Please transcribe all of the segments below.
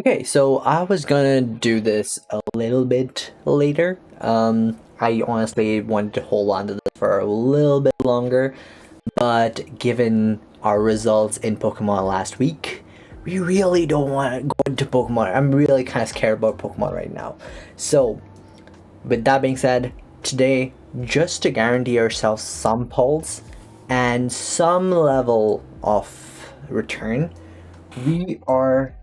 Okay, so I was gonna do this a little bit later. I honestly wanted to hold on to this for a little bit longer, but given our results in Pokemon last week, we really don't want to go into Pokemon. I'm really kind of scared about Pokemon right now. So, with that being said, today, just to guarantee ourselves some pulls and some level of return, we are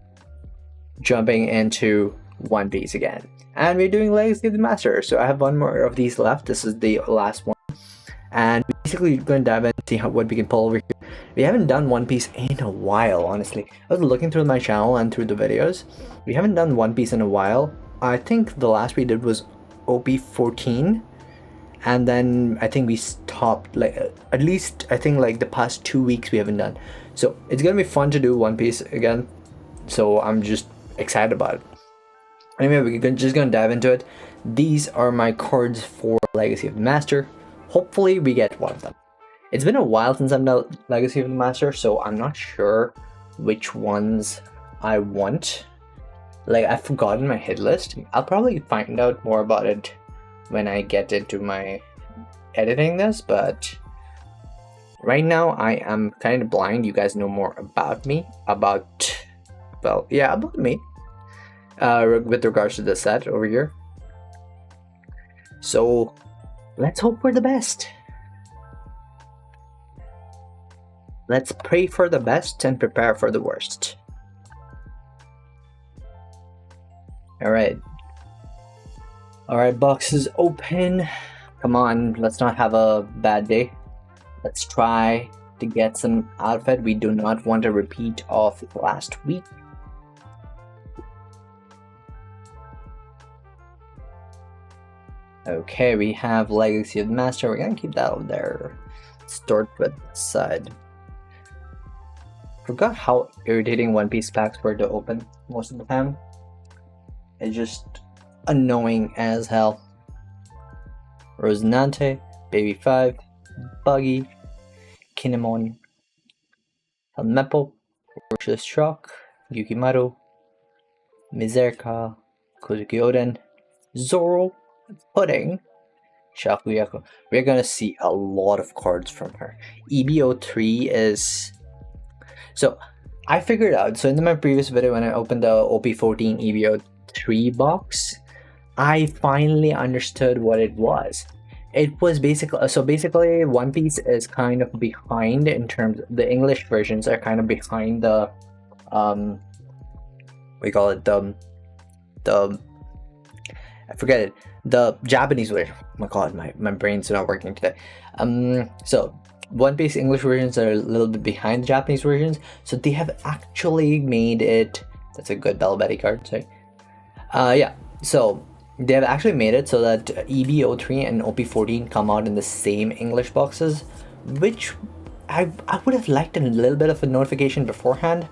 jumping into One Piece again. And we're doing Legacy of the Master. So I have one more of these left. This is the last one. And basically going to dive in and see what we can pull over here. We haven't done One Piece in a while, honestly. I was looking through my channel and through the videos. We haven't done One Piece in a while. I think the last we did was OP14. And then I think we stopped, like, at least I think like the past 2 weeks we haven't done. So it's going to be fun to do One Piece again. So I'm just excited about it. Anyway, we're just gonna dive into it. These are my cards for Legacy of the Master. Hopefully we get one of them. It's been a while since I've done Legacy of the Master, so I'm not sure which ones I want. Like, I've forgotten my hit list. I'll probably find out more about it when I get into my editing this, but right now I am kind of blind. You guys know more about me, about me, with regards to the set over here. So let's hope for the best. Let's pray for the best and prepare for the worst. Alright, box is open. Come on, let's not have a bad day. Let's try to get some outfit. We do not want a repeat of last week. Okay, we have Legacy of the Master. We're gonna keep that over there. Start with this side. Forgot how irritating One Piece packs were to open most of the time. It's just annoying as hell. Rosinante, Baby 5, Buggy, Kinemon, Helmepo, Rocious Shock, Yukimaru, Mizerka, Kozuki Oden, Zoro, Pudding, Shakuyaku. We're gonna see a lot of cards from her. EBO3 is... So, I figured out, so in my previous video when I opened the OP14 EBO3 box, I finally understood what it was. It was basically One Piece is kind of behind in terms of the English versions are kind of behind the we call it the I forget it, the Japanese version. Oh my god, my brain's not working today. So One Piece English versions are a little bit behind the Japanese versions, so they have actually made it. That's a good Bell Betty card, sorry. Yeah, so they have actually made it so that EBO3 and OP14 come out in the same English boxes, which I would have liked a little bit of a notification beforehand,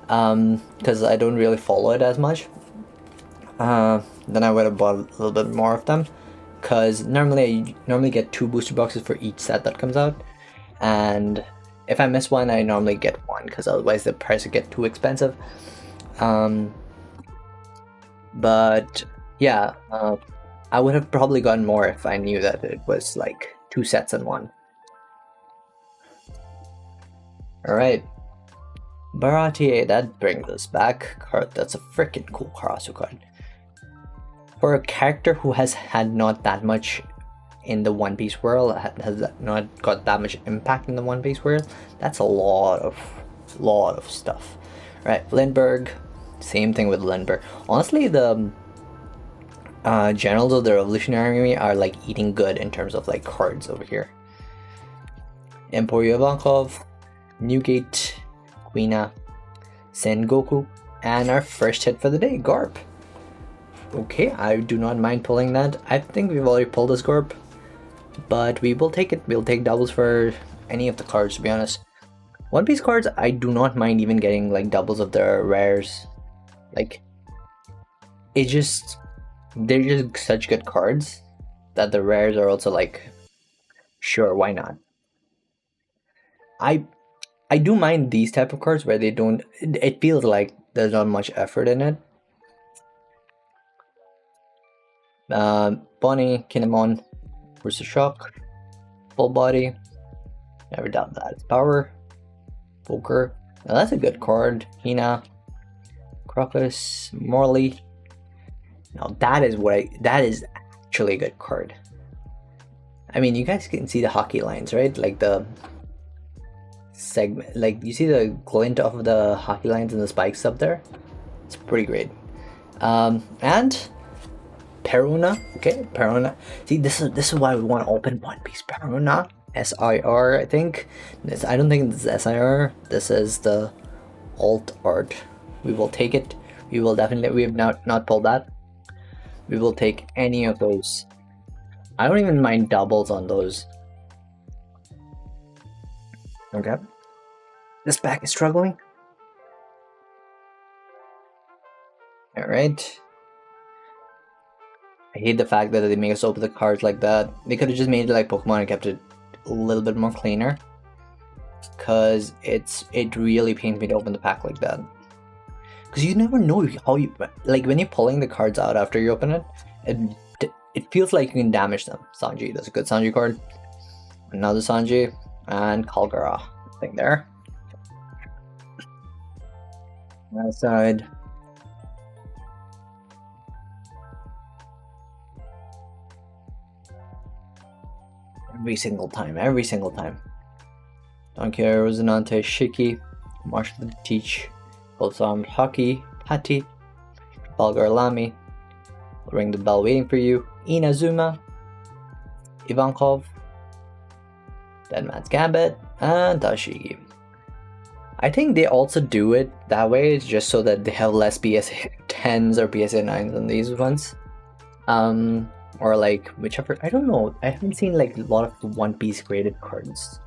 because I don't really follow it as much. Then I would have bought a little bit more of them, because I normally get 2 booster boxes for each set that comes out, and if I miss one I normally get one, because otherwise the price would get too expensive. But yeah, I would have probably gotten more if I knew that it was like 2 sets in one. Alright, Baratie, that brings us back. Card, that's a freaking cool Karasu card. For a character who has had not that much in the One Piece world, has not got that much impact in the One Piece world, that's a lot of stuff. Right, Lindbergh, same thing with Lindbergh. Honestly, the generals of the Revolutionary Army are like eating good in terms of like cards over here. Emporio Ivankov, Newgate, Quina, Sengoku, and our first hit for the day, Garp. Okay, I do not mind pulling that. I think we've already pulled this Garp, but we will take it. We'll take doubles for any of the cards, to be honest. One Piece cards, I do not mind even getting like doubles of their rares. Like, they're just such good cards that the rares are also like, sure, why not? I do mind these type of cards where they don't, it feels like there's not much effort in it. Bonnie, Kinemon, Versus Shock, Full Body, never doubt that. Power, Poker, now that's a good card. Hina, Crocus, Morley. Now that is actually a good card. I mean, you guys can see the hockey lines, right? Like the segment, like you see the glint of the hockey lines and the spikes up there. It's pretty great. And Peruna, okay, Peruna. See, this is why we want to open One Piece. Peruna, SIR, I think. I don't think this is SIR. This is the alt art. We will take it. We will definitely. We have not pulled that. We will take any of those. I don't even mind doubles on those. Okay. This pack is struggling. Alright. I hate the fact that they make us open the cards like that. They could have just made it like Pokemon and kept it a little bit more cleaner. Cause it really pains me to open the pack like that. Cause you never know how you like when you're pulling the cards out after you open it. It feels like you can damage them. Sanji, that's a good Sanji card. Another Sanji and Kalgara thing there. That side. Every single time. Don't care, Rosinante, Shiki, Marshall the Teach, Both Armed Hockey, Patty, Bulgar Lamy, Ring the Bell Waiting for You, Inazuma, Ivankov, Deadman's Gambit, and Tashigi. I think they also do it that way just so that they have less PSA 10s or PSA 9s than these ones. Or like whichever, I don't know. I haven't seen like a lot of One Piece graded cards.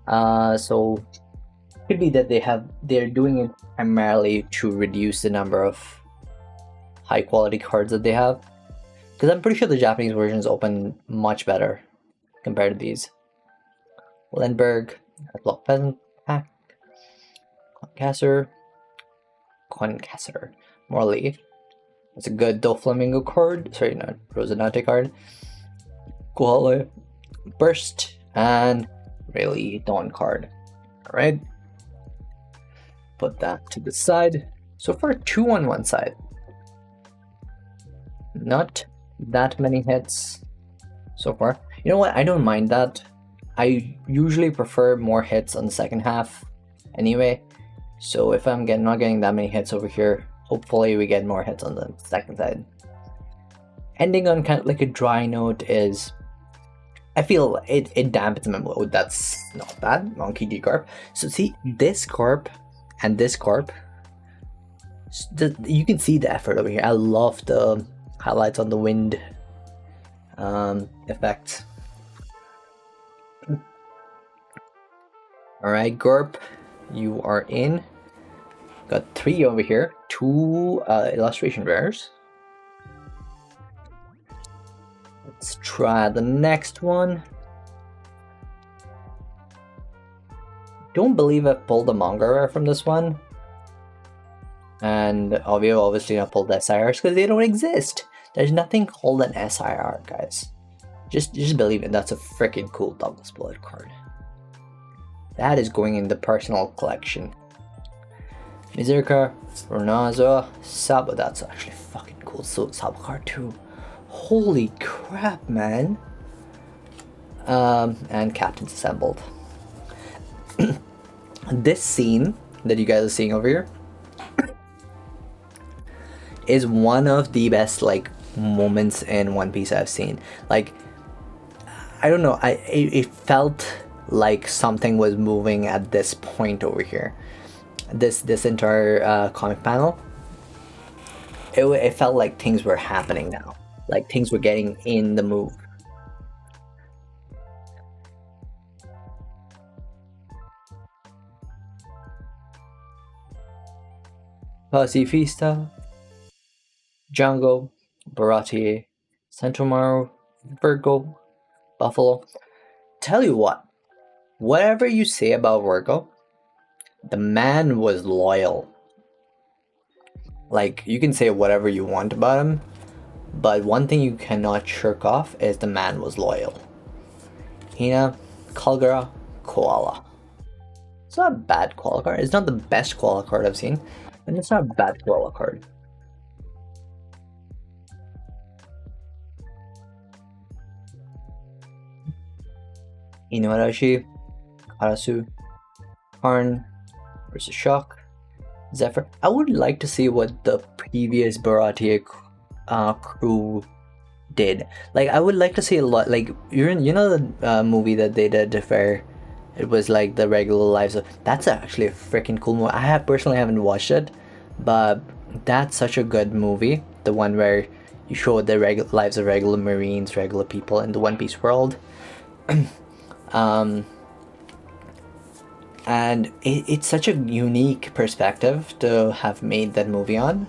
So it could be that they're doing it primarily to reduce the number of high quality cards that they have. Because I'm pretty sure the Japanese versions open much better compared to these. Lindbergh, Block Peasant Pack, Concasser, Morley. It's a good Doflamingo card. Sorry, not Rosinante card. Kuhala, Burst, and really Dawn card. Alright. Put that to the side. So far, 2 on one side. Not that many hits so far. You know what? I don't mind that. I usually prefer more hits on the second half anyway. So if I'm not getting that many hits over here, hopefully we get more hits on the second side. Ending on kind of like a dry note is, I feel it dampens my mood. That's not bad. Monkey D Corp. So see, this Corp and this Corp, you can see the effort over here. I love the highlights on the wind effect. Alright, Gorp, you are in. Got 3 over here, 2 illustration rares. Let's try the next one. Don't believe I've pulled a manga rare from this one. And obviously not pulled SIRs because they don't exist. There's nothing called an SIR, guys. Just believe it, that's a freaking cool Douglas Bullet card. That is going in the personal collection. Mizurka, Ronazo, Sabo, that's actually fucking cool. So Sabo card too. Holy crap, man. And Captains Assembled. This scene that you guys are seeing over here is one of the best like moments in One Piece I've seen. Like, I don't know, it felt like something was moving at this point over here. This entire comic panel, it felt like things were happening now, like things were getting in the move. Pacifista, Django, Baratier, Centomaru, Virgo, Buffalo. Tell you what, whatever you say about Virgo, the man was loyal. Like, you can say whatever you want about him, but one thing you cannot shirk off is the man was loyal. Hina, Kalgara, Koala. It's not a bad koala card. It's not the best koala card I've seen, but it's not a bad koala card. Inuarashi, Karasu, Karn versus Shock, Zephyr. I would like to see what the previous Baratie crew did. Like, I would like to see a lot. Like, you know the movie that they did where it was like the regular lives of. That's actually a freaking cool movie. I personally haven't watched it, but that's such a good movie. The one where you show the lives of regular Marines, regular people in the One Piece world. And it's such a unique perspective to have made that movie on.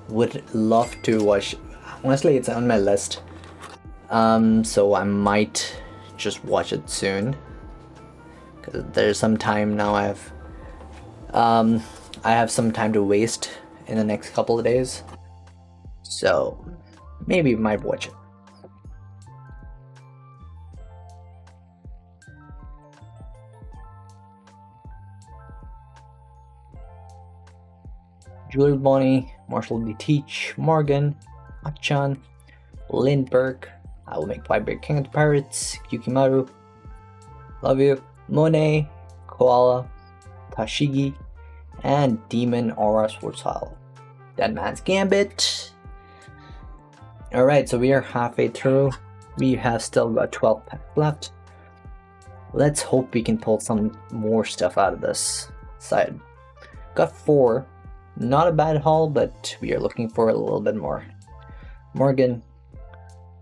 Would love to watch. Honestly, it's on my list. So I might just watch it soon. Cause there's some time now. I have some time to waste in the next couple of days. So maybe might watch it. Julie Bonnie, Marshall D. Teach, Morgan, Achan, Lindbergh, I Will Make Vibrate King of the Pirates, Yukimaru, Love You, Monet, Koala, Tashigi, and Demon Aura Swordsile. Dead Man's Gambit. Alright, so we are halfway through. We have still got 12 packs left. Let's hope we can pull some more stuff out of this side. Got 4. Not a bad haul, but we are looking for a little bit more. Morgan,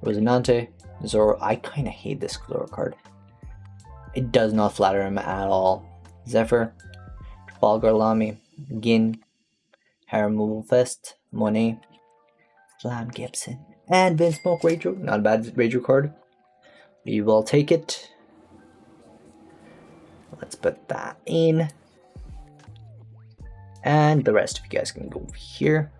Rosinante, Zoro. I kind of hate this Zoro card. It does not flatter him at all. Zephyr, Trafalgar Lamy, Gin, Haramu Fest, Monet, Flam Gibson, and Vince Smoke Rager. Not a bad Rager card. We will take it. Let's put that in. And the rest of you guys can go over here.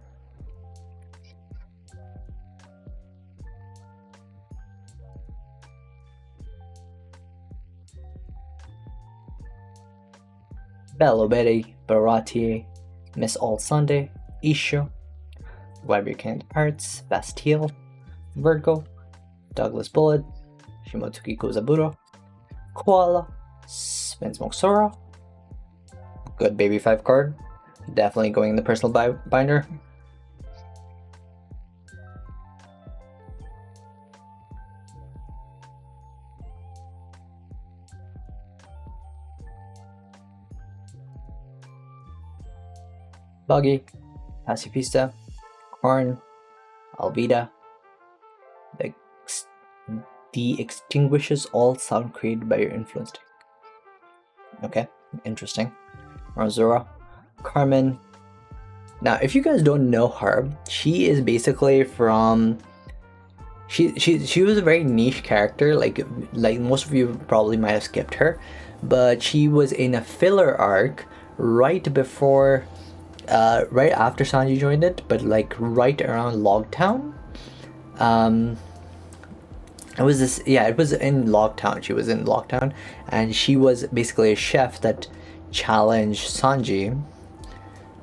Bello Betty, Baratie, Miss All Sunday, Isho, Vibrant King of the Pirates, Bastille, Virgo, Douglas Bullet, Shimotsuki Kozaburo, Koala, Smoke Sora. Good baby 5 card. Definitely going in the personal binder. Buggy, Pacifista, Corn, Alvida. The extinguishes all sound created by your influence. Okay, interesting. Razora, Carmen. Now, if you guys don't know her, she is basically from. She was a very niche character. Like most of you probably might have skipped her, but she was in a filler arc right before, right after Sanji joined it, but like right around Logtown. It was this. Yeah, it was in Logtown. She was in Logtown, and she was basically a chef that challenged Sanji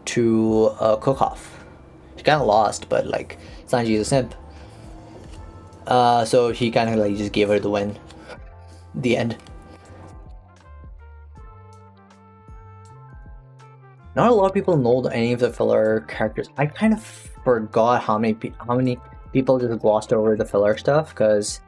to cook-off. She kind of lost, but like Sanji is a simp, so he kind of like just gave her the win. The end. Not a lot of people know any of the filler characters. I kind of forgot how many people just glossed over the filler stuff, because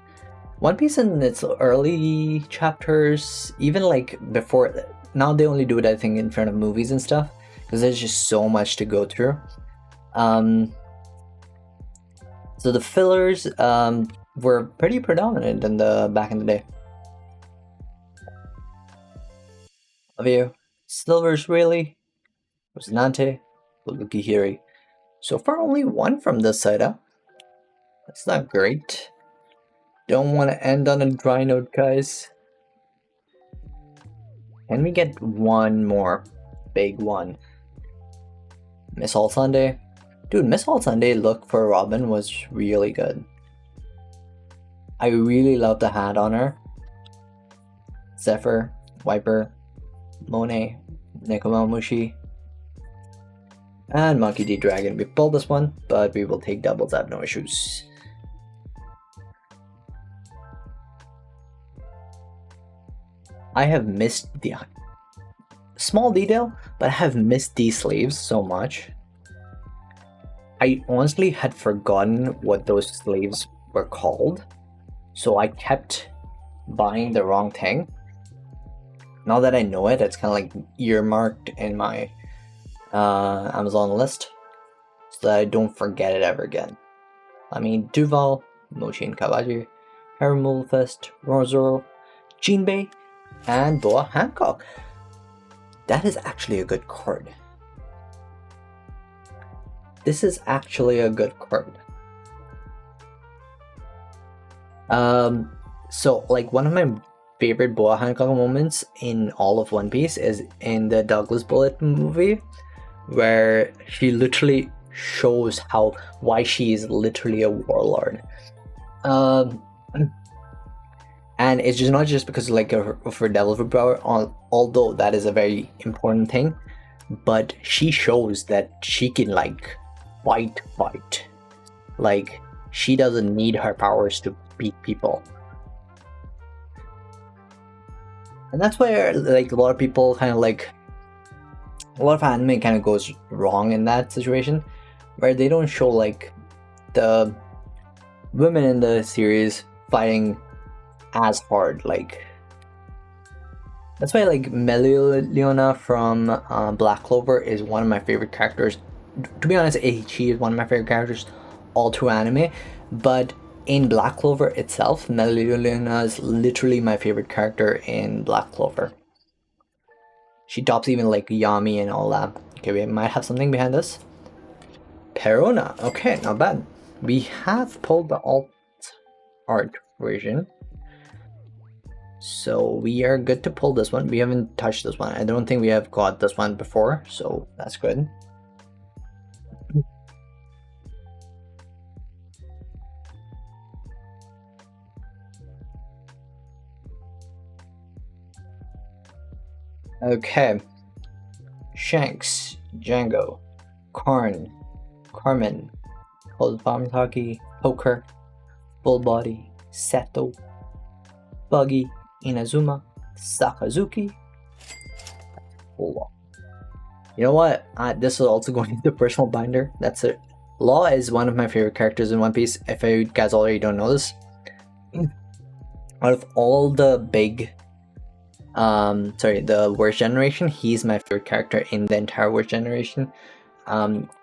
One Piece in its early chapters, even like before, now they only do it I think in front of movies and stuff, because there's just so much to go through. So the fillers were pretty predominant in the back in the day. Love You, Silver's Really, Rosinante, Lukihiri. So far only one from this side, huh? That's not great. Don't want to end on a dry note, guys. Can we get one more big one? Miss All Sunday, Dude, Miss All Sunday look for Robin was really good. I really love the hat on her. Zephyr, Viper, Monet, Nekomamushi, and Monkey D. Dragon. We pulled this one, but we will take doubles. I have no issues. I have missed the small detail, but I have missed these sleeves so much. I honestly had forgotten what those sleeves were called, so I kept buying the wrong thing. Now that I know it, it's kind of like earmarked in my Amazon list so that I don't forget it ever again. I mean, Duval, Mochin Kawaji, Harry Fest, Rosoro, Jinbei, and Boa Hancock. That is actually a good card. This is actually a good card. So like one of my favorite Boa Hancock moments in all of One Piece is in the Douglas Bullet movie, where she literally shows why she is literally a warlord. And it's just not just because like of her devil fruit power, although that is a very important thing, but she shows that she can like fight. Like she doesn't need her powers to beat people. And that's where like a lot of people kind of like a lot of anime kind of goes wrong in that situation, where they don't show like the women in the series fighting as hard. Like that's why like Leona from Black Clover is one of my favorite characters. To be honest, she is one of my favorite characters all through anime, but in Black Clover itself, Leona is literally my favorite character in Black Clover. She tops even like Yami and all that. Okay, we might have something behind this. Perona. Okay, not bad. We have pulled the alt art version, so we are good to pull this one. We haven't touched this one. I don't think we have got this one before, so that's good. Okay. Shanks, Django, Karn, Carmen, Cold Famitaki, Poker, Full Body, Seto, Buggy, Inazuma, Sakazuki. Law. You know what? This is also going into personal binder. That's it. Law is one of my favorite characters in One Piece. If you guys already don't know this, out of all the big the worst generation, he's my favorite character in the entire worst generation,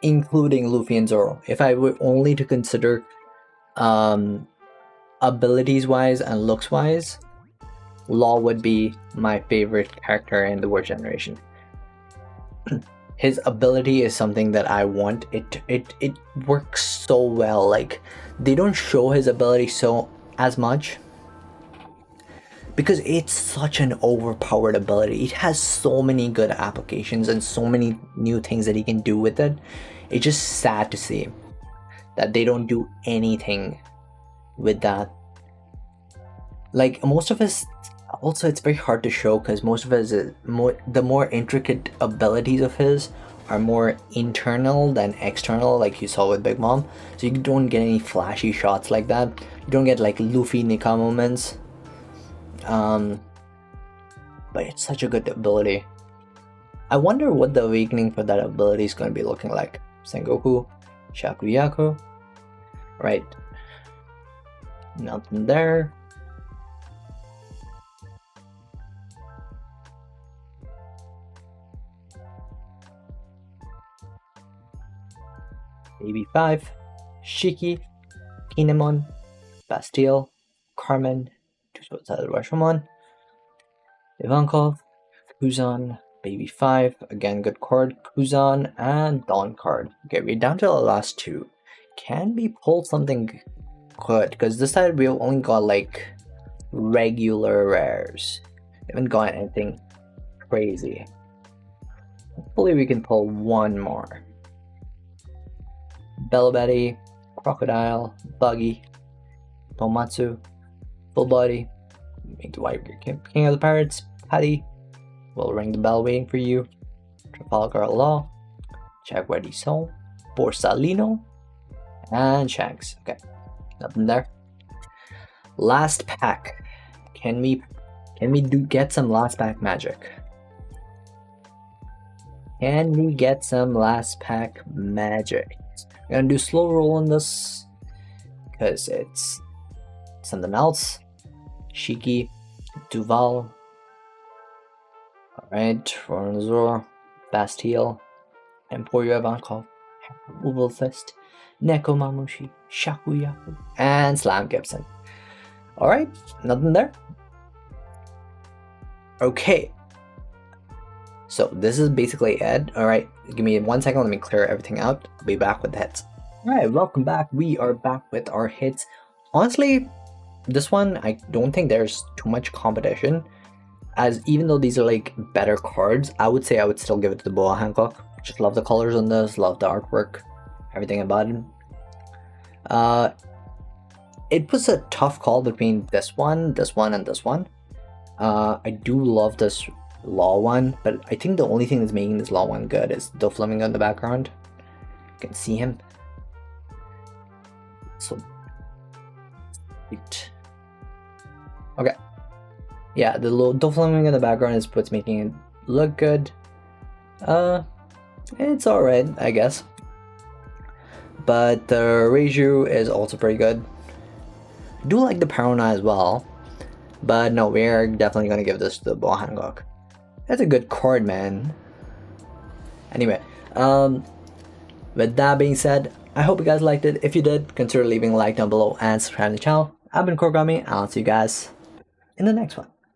including Luffy and Zoro. If I were only to consider abilities wise and looks wise, Law would be my favorite character in the worst generation. His ability is something that I want. It works so well. Like they don't show his ability as much, because it's such an overpowered ability. It has so many good applications and so many new things that he can do with it. It's just sad to see that they don't do anything with that. Like most of his, also it's very hard to show because most of his the more intricate abilities of his are more internal than external, like you saw with Big Mom. So you don't get any flashy shots like that. You don't get like Luffy Nika moments. But it's such a good ability. I wonder what the awakening for that ability is going to be looking like. Sengoku, Shakuyaku, right? Nothing there. Baby 5, Shiki, Kinemon, Bastille, Carmen, Rashomon, Ivankov, Kuzan, Baby 5, again good card, Kuzan, and Dawn card. Okay, we're down to the last two. Can we pull something good? Because this side we've only got like regular rares. We haven't got anything crazy. Hopefully we can pull one more. Bellow Betty, Crocodile, Buggy, Tomatsu, Full Body, make the White King of the Pirates, Patty, will ring the bell waiting for you, Trafalgar Law, Jaguar Soul, Borsalino, and Shanks. Okay, nothing there. Last pack. Can we get some last pack magic? Can we get some last pack magic? I'm gonna do slow roll on this because it's something else. Shiki, Duval. Alright, Ronzor, Bastille, Emporio Ivankov, Uvelfest, Neko Mamushi, Shakuyaku, and Slam Gibson. Alright, nothing there. Okay. So this is basically it. Alright, give me 1 second, let me clear everything out. I'll be back with the hits. Alright, welcome back. We are back with our hits. Honestly, this one, I don't think there's too much competition. As even though these are like better cards, I would say I would still give it to the Boa Hancock. Just love the colors on this, love the artwork, everything about it. It was a tough call between this one, and this one. I do love this Law one, but I think the only thing that's making this Law one good is the flaminggo in the background. You can see him. So cute. Okay. Yeah, the little flaminggo in the background is what's making it look good. It's alright, I guess. But the Reiju is also pretty good. I do like the Parona as well. But no, we're definitely gonna give this to the Boa Hancock. That's a good card, man. Anyway, with that being said, I hope you guys liked it. If you did, consider leaving a like down below and subscribing to the channel. I've been Korgami, and I'll see you guys in the next one.